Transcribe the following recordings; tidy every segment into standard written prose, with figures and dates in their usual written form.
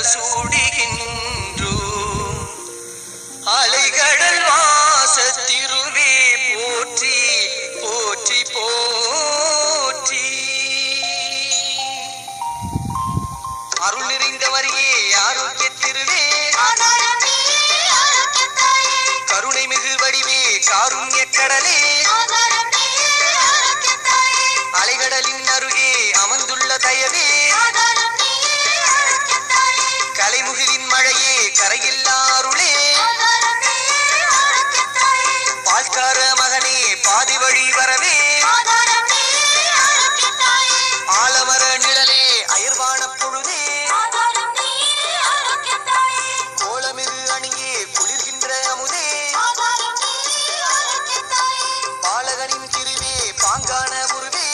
மலர் சூடுகின்றோ அலைகடல் வாசத்திருவே போற்றி போற்றி போற்றி அருள் நிறைந்தவரையே ஆரோக்கிய திருவே கருணை மிகு வடிவே காருண்ய கடலே அலைகடலின் அருகே அமர்ந்துள்ள தயவே கலைமுகிலின் மழையே கரையில்லா அருளே பால்கார மகனே பாதி வழி வரவே ஆலமர நிழலே அயர்வான பொழுதே கோலமிகு அணியே குளிர்கின்ற அமுதே பாலகனின் திருவே பாங்கான உருவே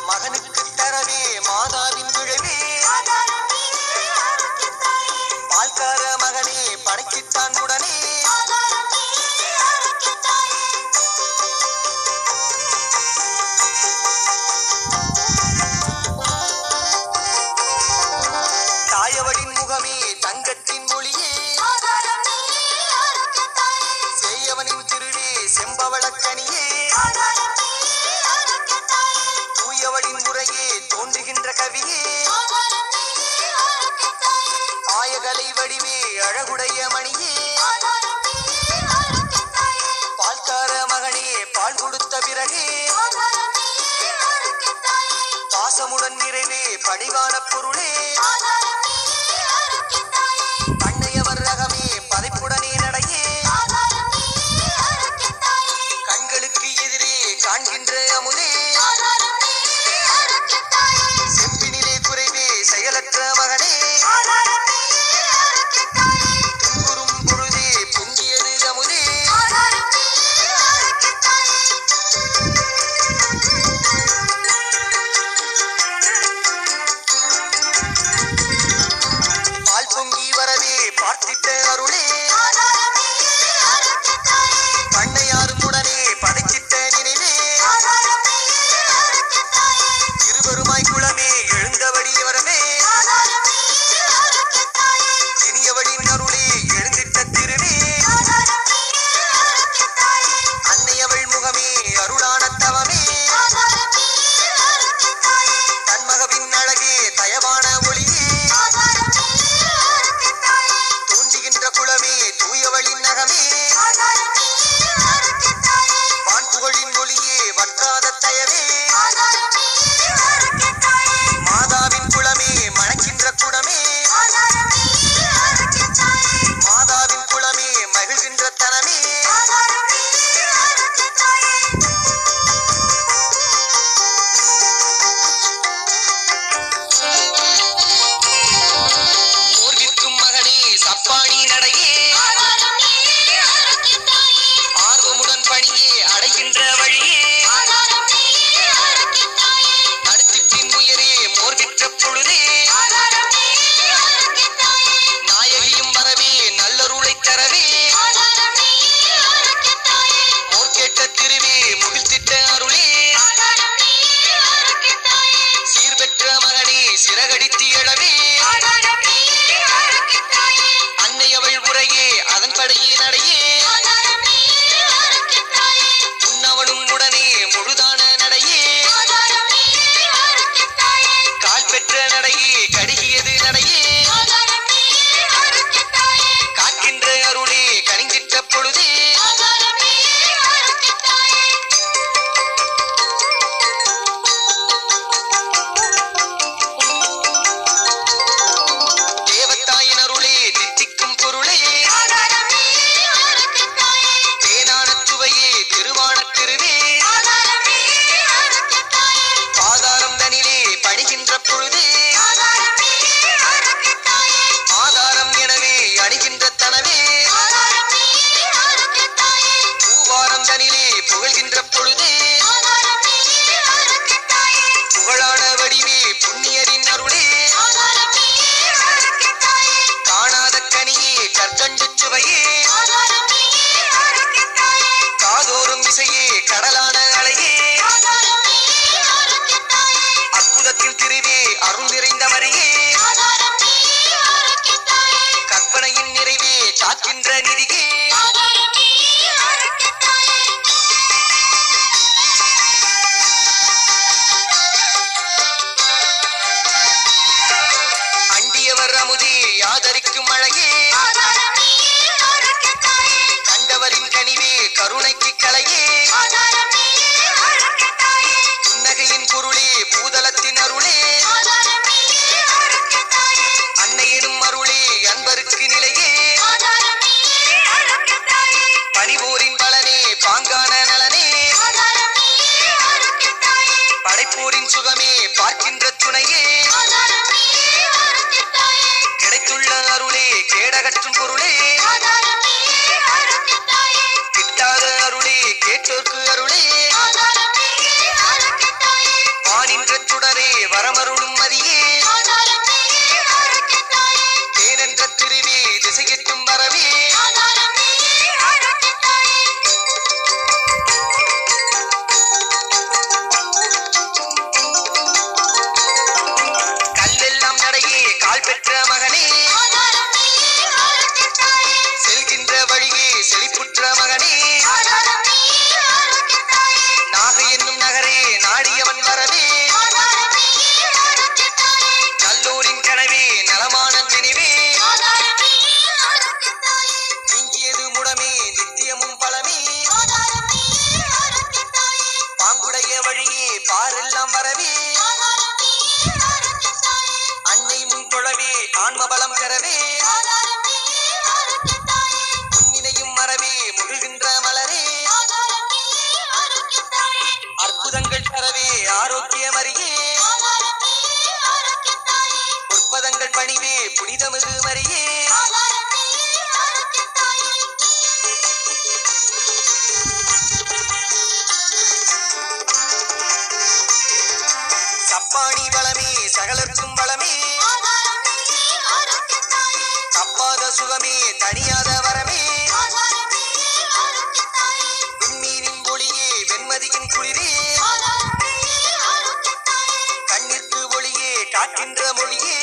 மகனுக்கு தரவே மாதாவின் விழவே பால்கார மகனே படைக்கிட்டான் உடனே தாயவளின் முகமே தங்கத்தின் மொழியே சேயவனின் திருவே செம்பவளக்கனியே தூயவளின் முறையே தோன்றுகின்ற கவியே ஆயகலை வடிவே அழகுடைய மணியே பால்கார மகனே பால் கொடுத்த பிறகே பாசமுடன் நிறைவே பணிவான பொருளே அன்னையவர் ரகமே பதைப்புடனே நடையே கண்களுக்கு எதிரே காண்கின்ற அமுதே செம்பினிலே குறைவே செயலற்ற மகனே துன்புறும் பொழுதே பொங்கியது அமுதே பால் பொங்கி வரவே பார்த்திட்ட அருளே பண்ணையாரும் உடனே படைத்திட்ட நினைவே இருவருமாய் குளமே எழுந்தபடி வரவே இனியவளின் அருளே எழுந்திட்ட திருவே அன்னையவள் முகமே அருளான தவமே தன்மகவின் அழகே தயவான ஒளியே தூண்டுகின்ற குளமே தூயவளின் நகமே வான்புகழின் ஒளியே வற்றாத தயவே மாதாவின் குளமே மணக்கின்ற குணமே மாதாவின் குளமே மகிழ்கின்ற தனமே ஓர்விற்கும் மகனே சப்பாணி நடையே ஆர்வமுடன் பணியே அடைகின்ற வழியே அடுத்திப்பின் உயரே மோர்விற்ற பொழுதே நாயகியும் வரவே நல்லருளை தரவே மோர் கேட்ட திருவே முகிழ்த்திட்ட அருளே சீர்பெற்ற மகனே சிறகடித்து எழவே அன்னையவள் உரையே அதன் படையே நடையே உன்னவளும் உடனே முழுதான நடையே கால் பெற்ற நடையே கடுகியது நடையே காக்கின்ற அருளே கனிந்திட்ட பொழுதே தேவத்தாயின் அருளே தித்திக்கும் பொருளே தேனான சுவையே திருவானத் திருவே ஆதாரம் தனிலே பணிகின்ற பொழுதே ஆதாரம் எனவே அணிகின்ற தனவே பூவாரம் தனிலே புகழ்கின்ற பொழுதே புகழான வடிவே புண்ணியரின் அருளே காணாத கனியே கற்கண்டு சுவையே காதோறும் இசையே கடலான அலையே அற்புதத்தில் திருவே அருள் நிறைந்த மறையே காக்கின்ற நிதியே அண்டியவர் அமுதே ஆதரிக்கும் அழகே கண்டவரின் கனிவே கருணைக்கு கலையே புன்னகையின் பொருளே பூதலத்தின் அருளே அன்னையெனும் அருளே அன்பருக்கு நிலையே பணிவோரின் பலனே பாங்கான நலனே படைப்போரின் சுகமே பார்க்கின்ற துணையே கிடைத்துள்ள அருளே கேடகற்றும் பொருளே கிட்டாத அருளே கேட்டோர்க்கு அருளே வானின்ற சுடரே வரமருளும் மதியே தேனென்ற திருவே திசையெட்டும் வரவே கல்லெல்லாம் நடையே கால் பெற்ற மகனே செல்கின்ற வழியே செழிப்புற்ற மகனே நாகை என்னும் நகரே நாடியவன் வரவே நல்லோரின் கனவே நலமான நினைவே நீங்கியது முடமே நித்தியமும் பலமே பாங்குடைய வழியே பாரெல்லாம் வரவே அன்னை முன் தொழவே ஆன்மபலம் பெறவே முன்னினையும் மறவே முழுகின்ற மலரே அற்புதங்கள் தரவே ஆரோக்கியம் அறியே பொற்பதங்கள் பணிவே புனிதமிகு மரியே சப்பாணி வளமே சகலர்க்கும் வளமே தப்பாத சுகமே தனியாத வரமே விண்மீனின் ஒளியே வெண்மதியின் குளிரே கண்ணிற்கு ஒளியே காக்கின்ற மொழியே